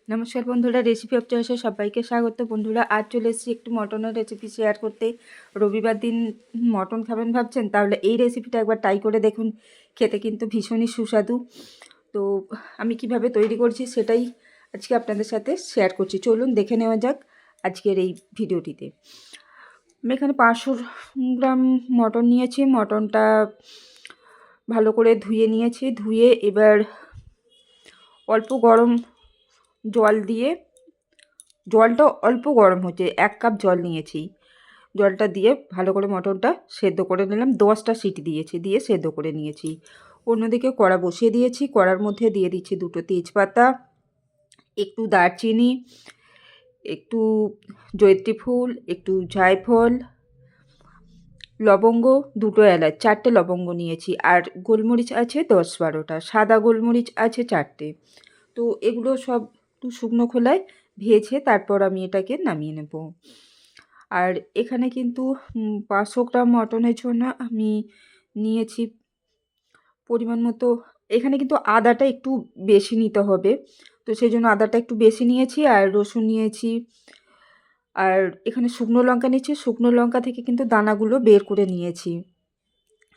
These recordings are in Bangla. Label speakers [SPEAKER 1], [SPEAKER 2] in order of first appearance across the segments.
[SPEAKER 1] নমস্কার বন্ধুরা, রেসিপি অফ চয়েসে সবাইকে স্বাগত। বন্ধুরা, আজ চলে এসেছি একটু মটনের রেসিপি শেয়ার করতে। রবিবার দিন মটন খাবেন ভাবছেন, তাহলে এই রেসিপিটা একবার ট্রাই করে দেখুন। খেতে কিন্তু ভীষণই সুস্বাদু। তো আমি কিভাবে তৈরি করছি সেটাই আজকে আপনাদের সাথে শেয়ার করছি। চলুন দেখে নেওয়া যাক আজকের এই ভিডিওটিতে। আমি এখানে 500 গ্রাম মটন নিয়েছি। মটনটা ভালো করে ধুয়ে নিয়েছি। ধুয়ে এবার অল্প গরম জল দিয়ে, জলটা অল্প গরম হচ্ছে, 1 কাপ জল নিয়েছি। জলটা দিয়ে ভালো করে মটনটা সেদ্ধ করে নিলাম। 10টা সিটি দিয়েছি, দিয়ে সেদ্ধ করে নিয়েছি। অন্যদিকে কড়া বসিয়ে দিয়েছি। কড়ার মধ্যে দিয়ে দিচ্ছি 2টো তেজপাতা, একটু দারচিনি, একটু জয়িত্রী ফুল, একটু জায়ফল, লবঙ্গ, 2টো এলাচ, 4টে লবঙ্গ নিয়েছি। আর গোলমরিচ আছে 10-12টা, সাদা গোলমরিচ আছে 4টে। তো এগুলো সব একটু শুকনো খোলায় ভেজে তারপর আমি এটাকে নামিয়ে নেব। আর এখানে কিন্তু 500 গ্রাম মটনের জন্য আমি নিয়েছি পরিমাণ মতো। এখানে কিন্তু আদাটা একটু বেশি নিতে হবে, তো সেই জন্য আদাটা একটু বেশি নিয়েছি। আর রসুন নিয়েছি। আর এখানে শুকনো লঙ্কা নিয়েছি। শুকনো লঙ্কা থেকে কিন্তু দানাগুলো বের করে নিয়েছি।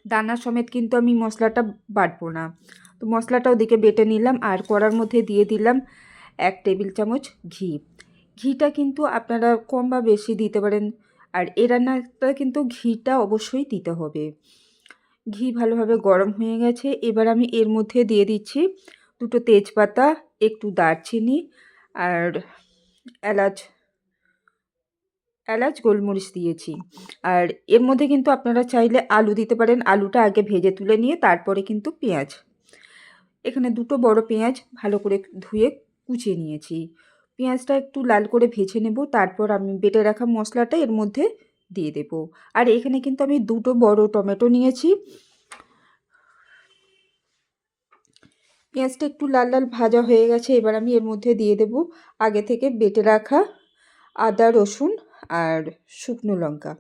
[SPEAKER 1] দানা সমেত কিন্তু আমি মশলাটা বাটবো না। তো মশলাটা ওদিকে বেটে নিলাম। আর কড়ার মধ্যে দিয়ে দিলাম 1 টেবিল চামচ ঘি। ঘিটা কিন্তু আপনারা কম বা বেশি দিতে পারেন। আর এই রান্নাটা কিন্তু ঘিটা অবশ্যই দিতে হবে। ঘি ভালোভাবে গরম হয়ে গেছে। এবার আমি এর মধ্যে দিয়ে দিচ্ছি 2টো তেজপাতা, একটু দারচিনি আর এলাচ গোলমরিচ দিয়েছি। আর এর মধ্যে কিন্তু আপনারা চাইলে আলু দিতে পারেন। আলুটা আগে ভেজে তুলে নিয়ে তারপরে কিন্তু পেঁয়াজ। এখানে 2টো বড় পেঁয়াজ ভালো করে ধুয়ে কুচিয়ে নিয়েছি। পেঁয়াজটা একটু লাল করে ভেজে নেব, তারপর আমি বেটে রাখা মশলাটা এর মধ্যে দিয়ে দেব। আর এখানে কিন্তু আমি 2টো বড় টমেটো নিয়েছি। পেঁয়াজটা একটু লাল লাল ভাজা হয়ে গেছে। এবার আমি এর মধ্যে দিয়ে দেব আগে থেকে বেটে রাখা আদা, রসুন আর শুকনো লঙ্কা।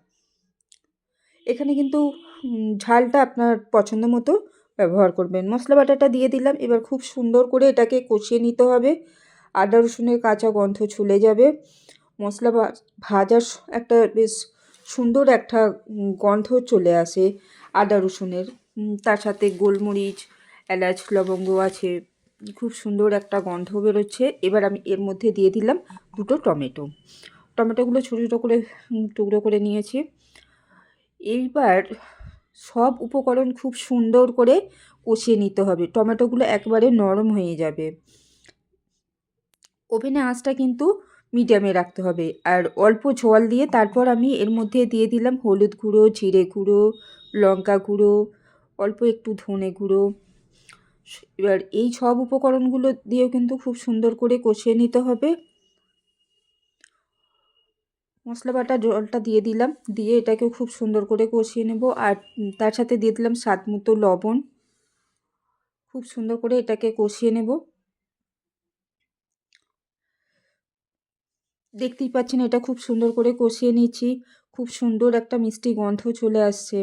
[SPEAKER 1] এখানে কিন্তু ঝালটা আপনার পছন্দ মতো ব্যবহার করবেন। মশলা বাটাটা দিয়ে দিলাম। এবার খুব সুন্দর করে এটাকে কষিয়ে নিতে হবে। আদা রসুনের কাঁচা গন্ধ চলে যাবে। মশলা ভাজার একটা বেশ সুন্দর একটা গন্ধ চলে আসে আদা রসুনের। তার সাথে গোলমরিচ, এলাচ, লবঙ্গ আছে, খুব সুন্দর একটা গন্ধ বেরোচ্ছে। এবার আমি এর মধ্যে দিয়ে দিলাম 2টো টমেটো। টমেটোগুলো ছোটো ছোটো করে টুকরো করে নিয়েছি। এইবার সব উপকরণ খুব সুন্দর করে কষিয়ে নিতে হবে। টমেটোগুলো একবারে নরম হয়ে যাবে। ওভেনে আঁচটা কিন্তু মিডিয়ামে রাখতে হবে। আর অল্প জল দিয়ে তারপর আমি এর মধ্যে দিয়ে দিলাম হলুদ গুঁড়ো, জিরে গুঁড়ো, লঙ্কা গুঁড়ো, অল্প একটু ধনে গুঁড়ো। এবার এই সব উপকরণগুলো দিয়েও কিন্তু খুব সুন্দর করে কষিয়ে নিতে হবে। মশলা বাটা জলটা দিয়ে দিলাম, দিয়ে এটাকে খুব সুন্দর করে কষিয়ে নেব। আর তার সাথে দিয়ে দিলাম স্বাদ মতো লবণ। খুব সুন্দর করে এটাকে কষিয়ে নেব। দেখতেই পাচ্ছেন এটা খুব সুন্দর করে কষিয়ে নিচ্ছি। খুব সুন্দর একটা মিষ্টি গন্ধ চলে আসছে,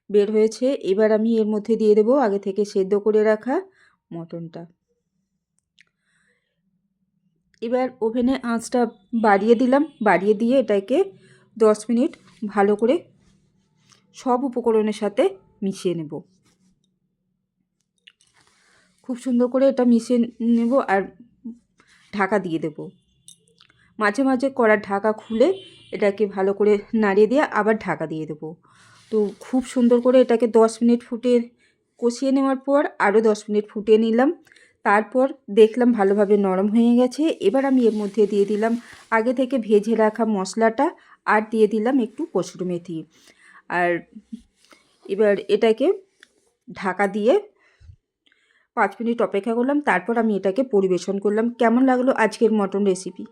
[SPEAKER 1] বের হয়েছে। এবার আমি এর মধ্যে দিয়ে দেবো আগে থেকে সেদ্ধ করে রাখা মটনটা। এবার ওভেনে আঁচটা বাড়িয়ে দিলাম। বাড়িয়ে দিয়ে এটাকে 10 মিনিট ভালো করে সব উপকরণের সাথে মিশিয়ে নেব। খুব সুন্দর করে এটা মিশিয়ে নেব আর ঢাকা দিয়ে দেব। মাঝে মাঝে কড়ার ঢাকা খুলে এটাকে ভালো করে নাড়িয়ে দিয়ে আবার ঢাকা দিয়ে দেবো। তো খুব সুন্দর করে এটাকে 10 মিনিট কষিয়ে নেওয়ার পর আরও 10 মিনিট ফুটিয়ে নিলাম। তারপর দেখলাম ভালোভাবে নরম হয়ে গেছে। এবার আমি এর মধ্যে দিয়ে দিলাম আগে থেকে ভেজে রাখা মশলাটা, আর দিয়ে দিলাম একটু কসুরি মেথি। আর এবার এটাকে ঢাকা দিয়ে 5 মিনিট অপেক্ষা করলাম। তারপর আমি এটাকে পরিবেশন করলাম। কেমন লাগলো আজকের মটন রেসিপি?